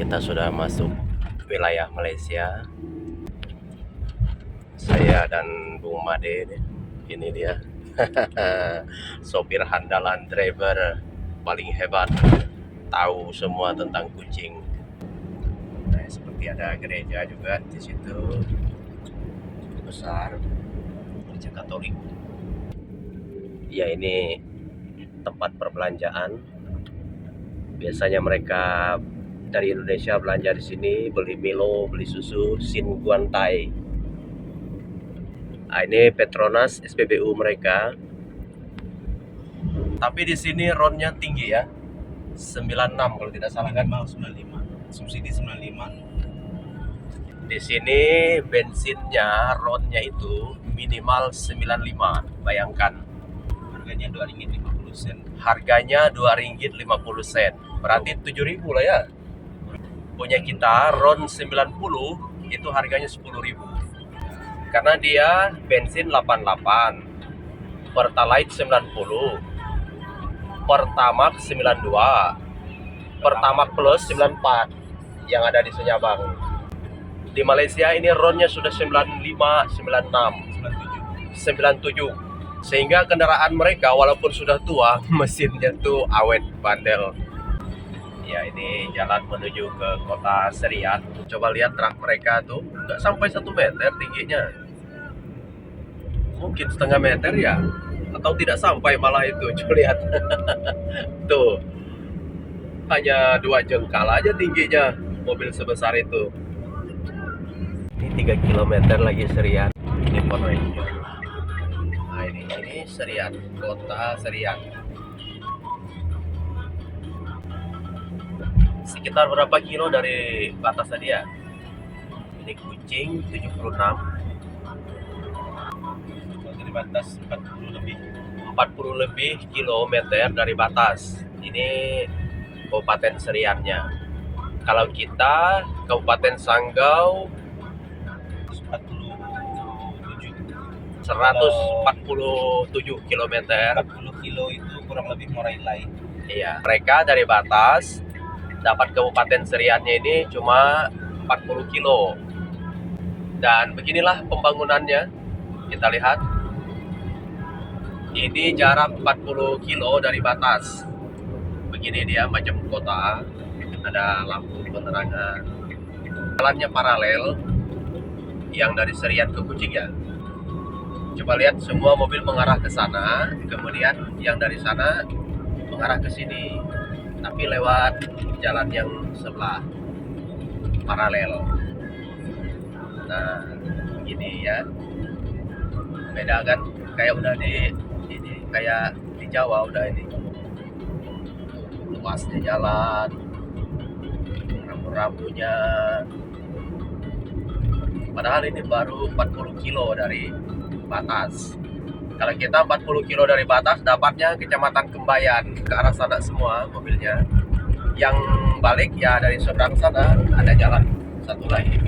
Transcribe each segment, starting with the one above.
kita sudah masuk wilayah Malaysia. Saya dan Bung Made ini dia. Sopir handalan, driver paling hebat, tahu semua tentang kucing. Nah, seperti ada gereja juga di situ besar, gereja Katolik. Ya, ini tempat perbelanjaan. Biasanya mereka dari Indonesia belanja di sini, beli Milo, beli susu, Sin Guantai. Nah, ini Petronas SPBU mereka. Tapi di sini RON-nya tinggi ya. 96 kalau tidak salah kan? 95. Subsidi 95. Di sini bensinnya RON-nya itu minimal 95. Bayangkan. Harganya Rp2.50. Harganya Rp2.50. Berarti 7.000 lah ya. Punya kita RON 90 itu harganya 10.000. Karena dia bensin 88, Pertalite 90, Pertamax 92, Pertamax Plus 94 yang ada di Senyabang. Di Malaysia ini RON-nya sudah 95, 96, 97. Sehingga kendaraan mereka walaupun sudah tua, mesinnya tuh awet bandel. Ya, ini jalan menuju ke kota Serian. Coba lihat truk mereka tuh, nggak sampai 1 meter tingginya. Mungkin setengah meter ya, atau tidak sampai malah itu. Coba lihat. Tuh, hanya 2 jengkal aja tingginya mobil sebesar itu. Ini 3 km lagi Serian. Ini Port Ranger. Nah, ini Serian, kota Serian. Sekitar berapa kilo dari batas tadi ya? Ini kucing 76. Dari batas 40 lebih. 40 lebih kilometer dari batas. Ini Kabupaten Seriannya. Kalau kita Kabupaten Sanggau 147 km. 40 kilo itu kurang lebih Morailai. Iya, mereka dari batas dapat Kabupaten Seriannya ini cuma 40 kilo. Dan beginilah pembangunannya. Kita lihat. Ini jarak 40 kilo dari batas. Begini dia macam kota. Ada lampu penerangan. Jalannya paralel yang dari Serian ke Kuching ya. Coba lihat, semua mobil mengarah ke sana, kemudian yang dari sana mengarah ke sini. Tapi lewat jalan yang sebelah paralel. Nah, gini ya. Beda kan? Kayak udah ini kayak di Jawa udah ini. Luasnya jalan, rambu-rambunya. Padahal ini baru 40 kilo dari batas. Kalau kita 40 kilo dari batas, dapatnya Kecamatan Kembayan. Ke arah sana semua mobilnya. Yang balik ya dari seberang sana ada jalan satu lagi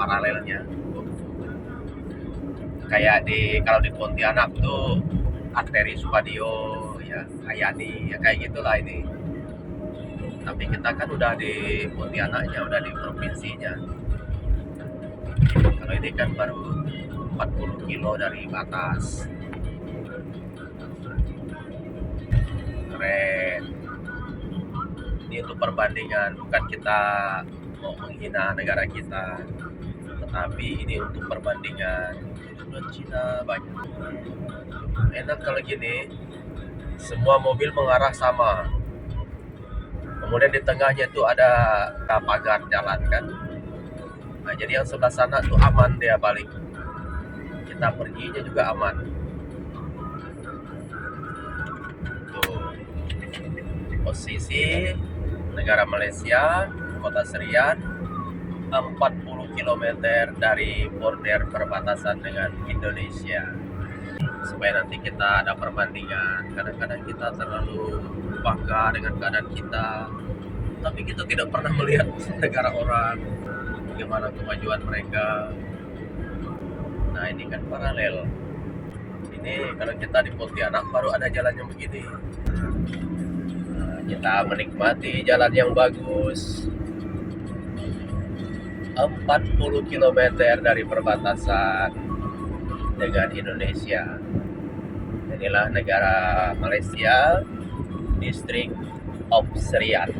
paralelnya. Kayak kalau di Pontianak tuh arteri Supadio, ya Hayani, ya kayak gitulah ini. Tapi kita kan udah di Pontianaknya, udah di provinsinya. Kalau ini kan baru 40 kilo dari batas. Keren. Ini untuk perbandingan, bukan kita mau menghina negara kita, tetapi ini untuk perbandingan. Udah Cina banyak. Enak kalau gini, semua mobil mengarah sama. Kemudian di tengahnya itu ada pagar jalan kan. Nah, jadi yang sebelah sana tuh aman dia balik. Kita perginya juga aman. Tuh. Posisi negara Malaysia, kota Serian, 40 km dari border perbatasan dengan Indonesia. Supaya nanti kita ada perbandingan. Kadang-kadang kita terlalu bangga dengan keadaan kita, tapi kita tidak pernah melihat negara orang, bagaimana kemajuan mereka. Nah, ini kan paralel. Ini kalau kita di Pontianak baru ada jalan yang begini. Nah, kita menikmati jalan yang bagus. 40 kilometer dari perbatasan dengan Indonesia. Inilah negara Malaysia, District of Serian.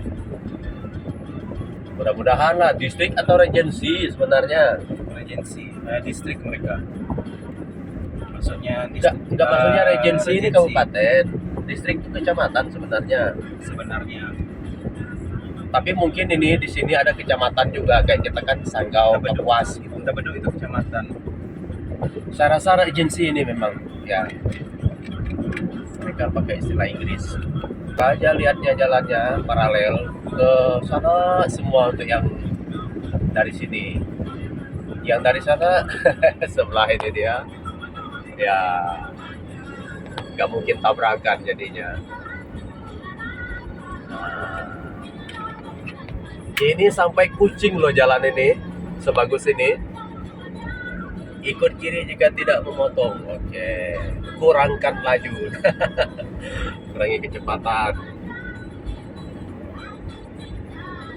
Mudah-mudahan lah distrik atau regency sebenarnya. Regency, distrik mereka. Maksudnya Enggak maksudnya regency ini kabupaten, distrik itu kecamatan sebenarnya. Sebenarnya. Tapi mungkin ini di sini ada kecamatan juga, kayak kita kan Sanggau, Kapuas gitu. Kita Beduk itu kecamatan. Saya rasa regency ini memang ya mereka pakai istilah Inggris. Aja lihatnya jalannya paralel ke sana semua untuk yang dari sini. Yang dari sana sebelah ini dia ya nggak mungkin tabrakan jadinya. Nah, ini sampai Kucing loh jalan ini, sebagus ini. Ikut kiri jika tidak memotong. Oke, kurangkan laju. Kurangi kecepatan.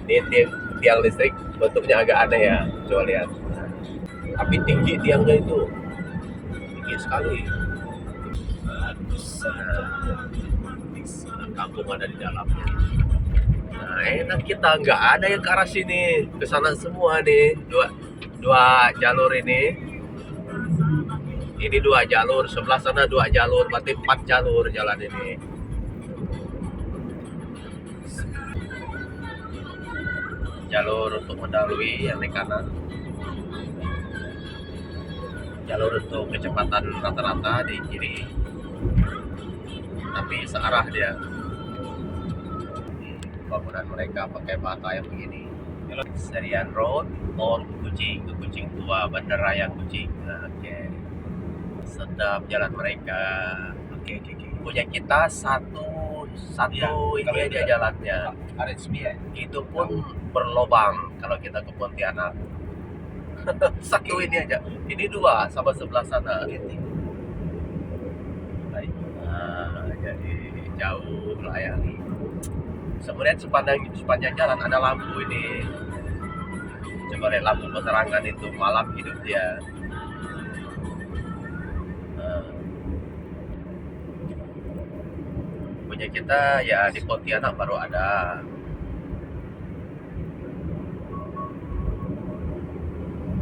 Ini tiang listrik bentuknya agak aneh ya, coba lihat. Tapi tinggi tiangnya itu, tinggi sekali. Kampung ada di dalamnya. Nah, enak kita nggak ada yang ke arah sini, ke sana semua nih. Dua jalur ini. Ini 2 jalur, sebelah sana 2 jalur, berarti 4 jalur jalan ini. Jalur untuk mendahului yang di kanan. Jalur untuk kecepatan rata-rata di kiri. Tapi searah dia. Bangunan mereka pakai bata yang begini. Serian Road, Mall Kucing, ke Kucing Tua, Bandaraya Kucing. Oke. Sedap jalan mereka. Oke. Punya kita satu Ya, ini aja jalannya. RSB ya. Itu pun berlobang kalau kita ke Pontianak. Satu ini aja. Ini 2 sama sebelah sana. Nah, jadi jauh lah ya. Kemudian sepanjang jalan ada lampu ini. Coba lihat lampu penerangan itu, malam hidup dia. Punya kita ya di Pontianak baru ada.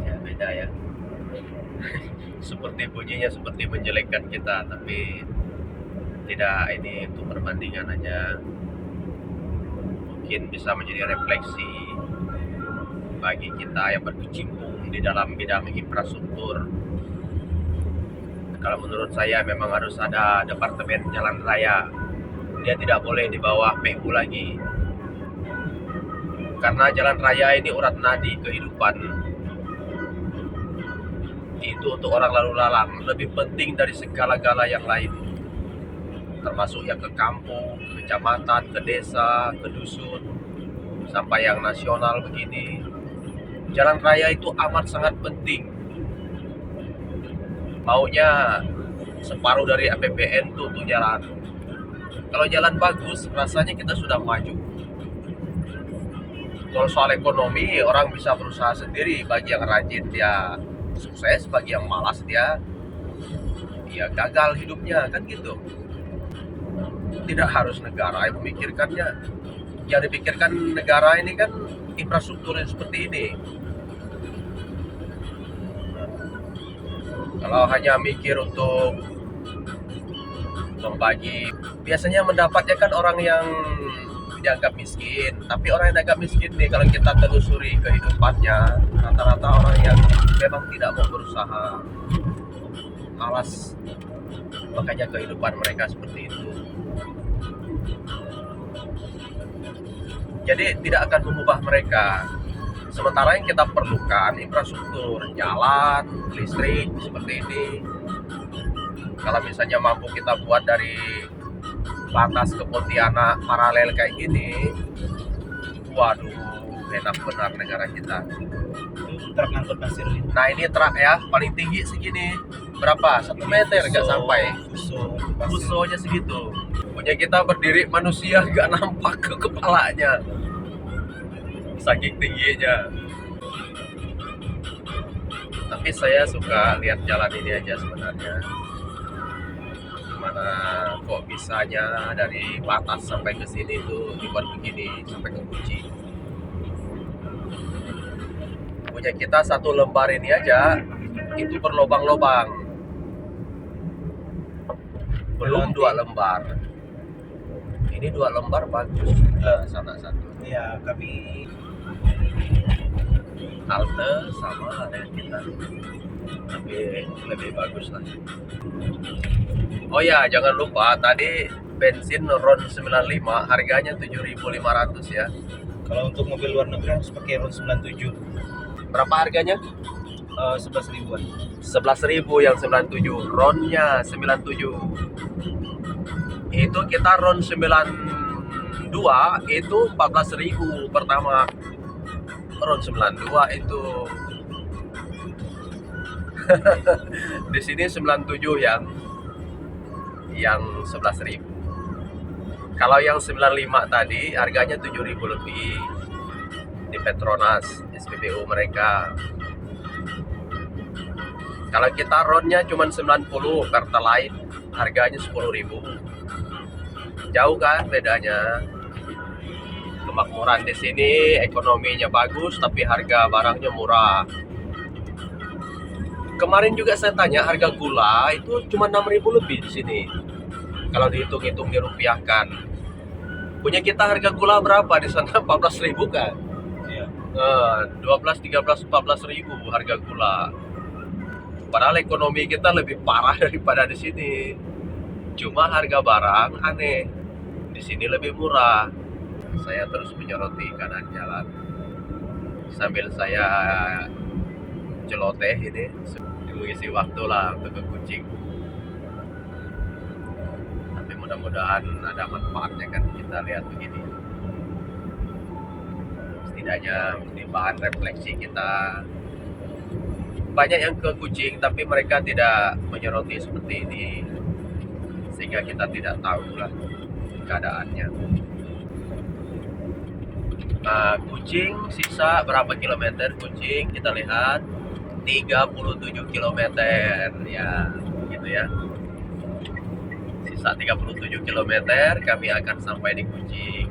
Ya beda ya. Seperti bunyinya seperti menjelekkan kita, tapi tidak, ini untuk perbandingan aja. Mungkin bisa menjadi refleksi bagi kita yang berkecimpung di dalam bidang infrastruktur. Kalau menurut saya memang harus ada departemen jalan raya. Dia tidak boleh di bawah PU lagi. Karena jalan raya ini urat nadi kehidupan. Itu untuk orang lalu lalang lebih penting dari segala-gala yang lain. Termasuk yang ke kampung, ke kecamatan, ke desa, ke dusun, sampai yang nasional begini. Jalan raya itu amat sangat penting. Maunya separuh dari APBN tuh untuk jalan. Kalau jalan bagus, rasanya kita sudah maju. Kalau soal ekonomi, orang bisa berusaha sendiri. Bagi yang rajin dia sukses, bagi yang malas dia gagal hidupnya, kan gitu. Tidak harus negara yang memikirkannya. Yang dipikirkan negara ini kan infrastruktur yang seperti ini. Kalau hanya mikir untuk membagi, biasanya mendapatnya kan orang yang dianggap miskin. Tapi orang yang dianggap miskin nih, kalau kita telusuri kehidupannya, rata-rata orang yang memang tidak mau berusaha, malas, makanya kehidupan mereka seperti itu. Jadi tidak akan mengubah mereka. Sementara yang kita perlukan infrastruktur, jalan, listrik seperti ini. Kalau misalnya mampu kita buat dari batas ke Pontianak paralel kayak gini, waduh, enak benar negara kita. Truk ngangkut pasir. Nah ini truk ya, paling tinggi segini. Berapa? 1 meter nggak sampai. Fusonya segitu. Punya kita berdiri manusia nggak nampak ke kepalanya. Saking tingginya. Tapi saya suka lihat jalan ini aja sebenarnya. Gimana kok bisanya dari batas sampai ke sini tuh dibuat begini sampai ke Kucing. Punya kita satu lembar ini aja itu berlobang-lobang. Belum 2 lembar. Ini 2 lembar bagus. Sana satu. Ya, kami Halte sama dengan kita. Tapi lebih bagus lah. Oh ya, jangan lupa tadi bensin RON 95 harganya 7.500 ya. kalau untuk mobil luar negeri harus pakai RON 97. Berapa harganya? 11 ribuan. 11.000 yang 97, RON-nya 97. Itu kita RON 92 itu 14.000 pertama. RON 92 itu di sini 97 yang 11.000. Kalau yang 95 tadi harganya 7.000 lebih di Petronas SPBU mereka. Kalau kita RON-nya cuma 90, Pertalite harganya 10.000. Jauh kan bedanya. Kemakmuran di sini ekonominya bagus tapi harga barangnya murah. Kemarin juga saya tanya harga gula itu cuma 6.000 lebih di sini. Kalau dihitung-hitung dirupiahkan. Punya kita harga gula berapa di sana? 14.000 kan? Iya. 12, 13, 14.000 harga gula. Padahal ekonomi kita lebih parah daripada di sini. Cuma harga barang aneh. Di sini lebih murah. Saya terus menyoroti kanan jalan sambil saya celoteh ini mengisi waktu lah untuk ke Kucing. Tapi mudah-mudahan ada manfaatnya kan kita lihat begini. Setidaknya ini bahan refleksi kita. Banyak yang ke Kucing tapi mereka tidak menyoroti seperti ini sehingga kita tidak tahu lah keadaannya. Nah, Kucing sisa berapa kilometer? Kucing kita lihat 37 kilometer ya, gitu ya. Sisa 37 kilometer kami akan sampai di Kucing.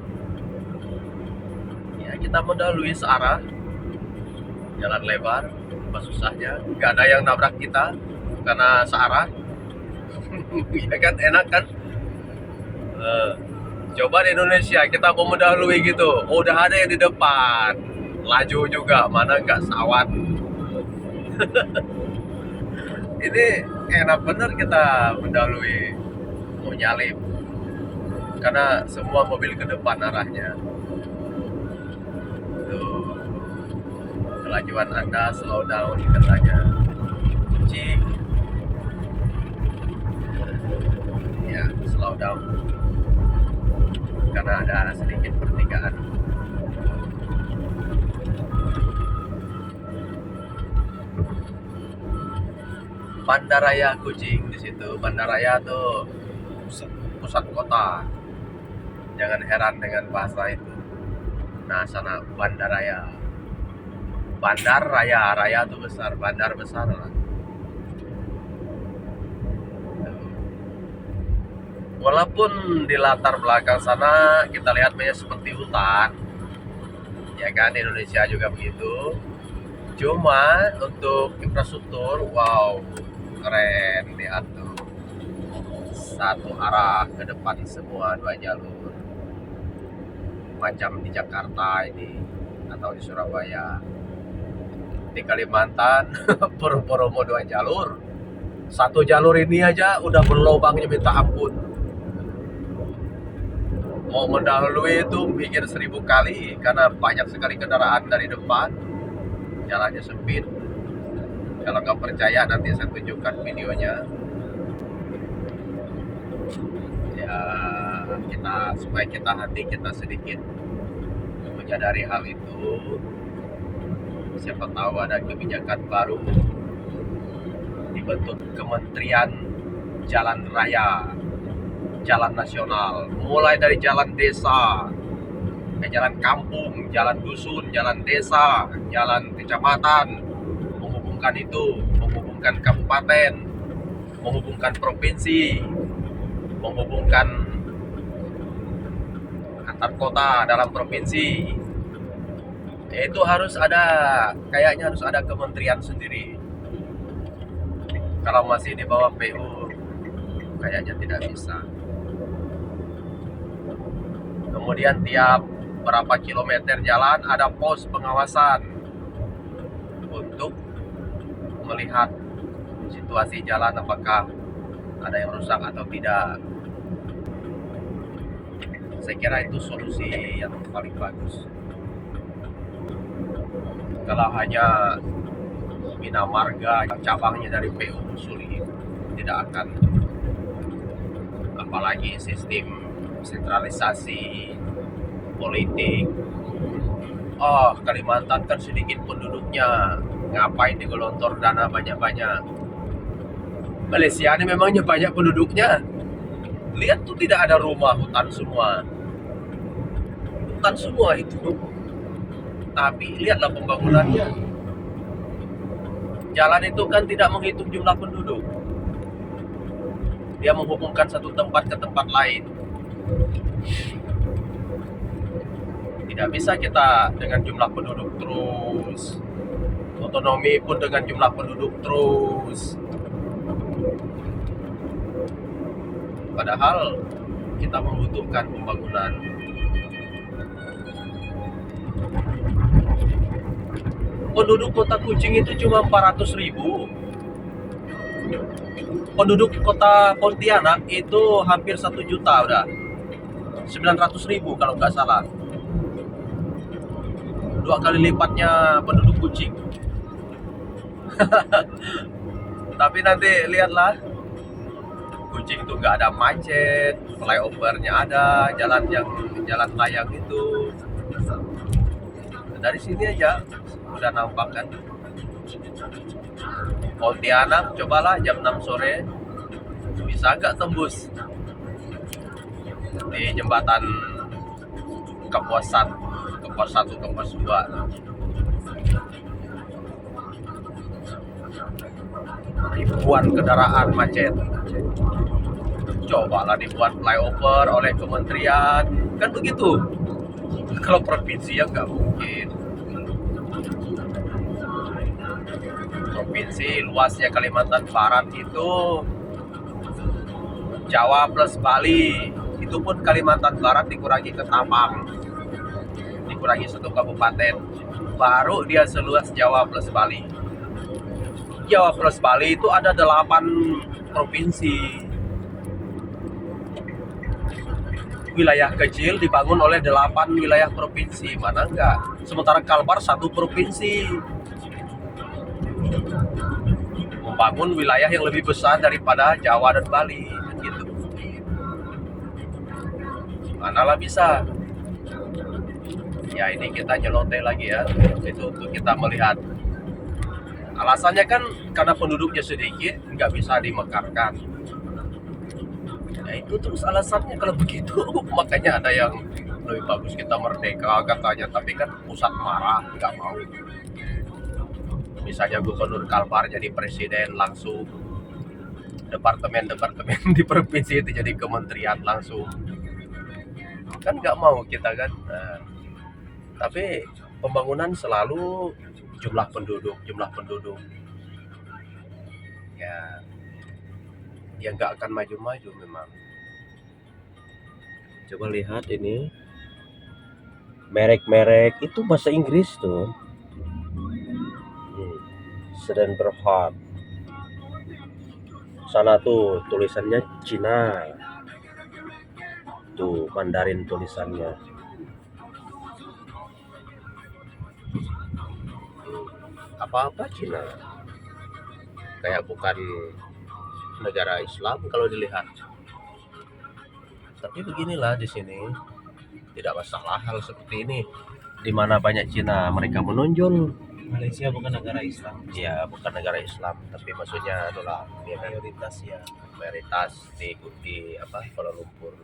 Ya, kita mendahului searah. Jalan lebar, apa susahnya? Gak ada yang nabrak kita karena searah. Ya kan, enak kan? Coba di Indonesia kita mau mendahului gitu, udah ada yang di depan, laju juga, mana nggak sawat. Ini enak bener kita mendahului, mau nyalip, karena semua mobil ke depan arahnya. Tuh, kelajuan Anda slow down katanya. Kucing, ya slow down. Karena ada sedikit pertigaan. Bandaraya Kucing di situ. Bandaraya tuh pusat kota. Jangan heran dengan bahasa itu. Nah, sana Bandaraya. Bandar raya, raya tuh besar, bandar besar lah. Walaupun di latar belakang sana kita lihat banyak seperti hutan, ya kan, di Indonesia juga begitu. Cuma untuk infrastruktur, wow, keren, lihat tuh. Satu arah ke depan semua, 2 jalur. Macam di Jakarta ini, atau di Surabaya. Di Kalimantan, Purworejo 2 jalur. 1 jalur ini aja udah berlobangnya minta ampun. Mau mendahului itu pikir 1000 kali karena banyak sekali kendaraan dari depan, jalannya sempit. Kalau nggak percaya nanti saya tunjukkan videonya. Ya, supaya hati kita sedikit menyadari hal itu. Siapa tahu ada kebijakan baru dibentuk Kementerian Jalan Raya, jalan nasional, mulai dari jalan desa, jalan kampung, jalan dusun, jalan desa, jalan kecamatan, menghubungkan menghubungkan itu, menghubungkan kabupaten, menghubungkan provinsi, menghubungkan antar kota dalam provinsi. Itu harus ada, kayaknya harus ada kementerian sendiri. Kalau masih di bawah PU, kayaknya tidak bisa. Kemudian tiap berapa kilometer jalan ada pos pengawasan untuk melihat situasi jalan apakah ada yang rusak atau tidak. Saya kira itu solusi yang paling bagus. Kalau hanya Bina Marga cabangnya dari PU sulit, tidak akan. Apalagi sistem sentralisasi politik. Oh, Kalimantan kan sedikit penduduknya, ngapain digelontor dana banyak-banyak? Malaysia ini memangnya banyak penduduknya. Lihat tuh, tidak ada rumah, hutan semua. Hutan semua itu. Tapi lihatlah pembangunannya. Jalan itu kan tidak menghitung jumlah penduduk. Dia menghubungkan satu tempat ke tempat lain. Tidak bisa kita dengan jumlah penduduk terus. Otonomi pun dengan jumlah penduduk terus. Padahal kita membutuhkan pembangunan. Penduduk kota Kuching itu cuma 400.000. Penduduk kota Pontianak itu hampir 1 juta udah. 900.000 kalau nggak salah. 2 kali lipatnya penduduk Kuching. Tapi nanti lihatlah, Kuching itu nggak ada macet, flyovernya ada, jalan layang itu. Dari sini aja udah nampak kan. Pontianak, cobalah jam 6 sore bisa nggak tembus di jembatan Kapuas 1, Kapuas 2. Ribuan kendaraan macet. Cobalah dibuat flyover oleh kementerian, kan begitu. Kalau provinsi ya nggak mungkin. Provinsi luasnya Kalimantan Barat itu Jawa plus Bali. Itu pun Kalimantan Barat dikurangi ke Tapang, dikurangi 1 kabupaten, baru dia seluas Jawa plus Bali. Jawa plus Bali itu ada 8 provinsi. Wilayah kecil dibangun oleh 8 wilayah provinsi, mana enggak? Sementara Kalbar 1 provinsi. Membangun wilayah yang lebih besar daripada Jawa dan Bali, gitu. Manalah bisa. Ya ini kita nyelontek lagi ya, itu untuk kita melihat. Alasannya kan karena penduduknya sedikit, nggak bisa dimekarkan. Ya itu terus alasannya kalau begitu. Makanya ada yang lebih bagus kita merdeka katanya, tapi kan pusat marah, nggak mau. Misalnya Gubernur Kalbar jadi presiden langsung, departemen-departemen di provinsi itu jadi kementerian langsung, kan nggak mau kita kan. Nah, tapi pembangunan selalu jumlah penduduk ya nggak akan maju-maju memang. Coba lihat ini merek-merek itu bahasa Inggris tuh. Sedan Berhad. Sana tuh tulisannya Cina. Tuh Mandarin tulisannya. Apa-apa Cina. Kayak bukan negara Islam kalau dilihat. Tapi beginilah di sini. Tidak masalah hal seperti ini. Di mana banyak Cina, mereka menonjol. Malaysia bukan negara Islam. Ya, bukan negara Islam, tapi maksudnya adalah Mayoritas ya. mayoritas diikuti Kuala Lumpur.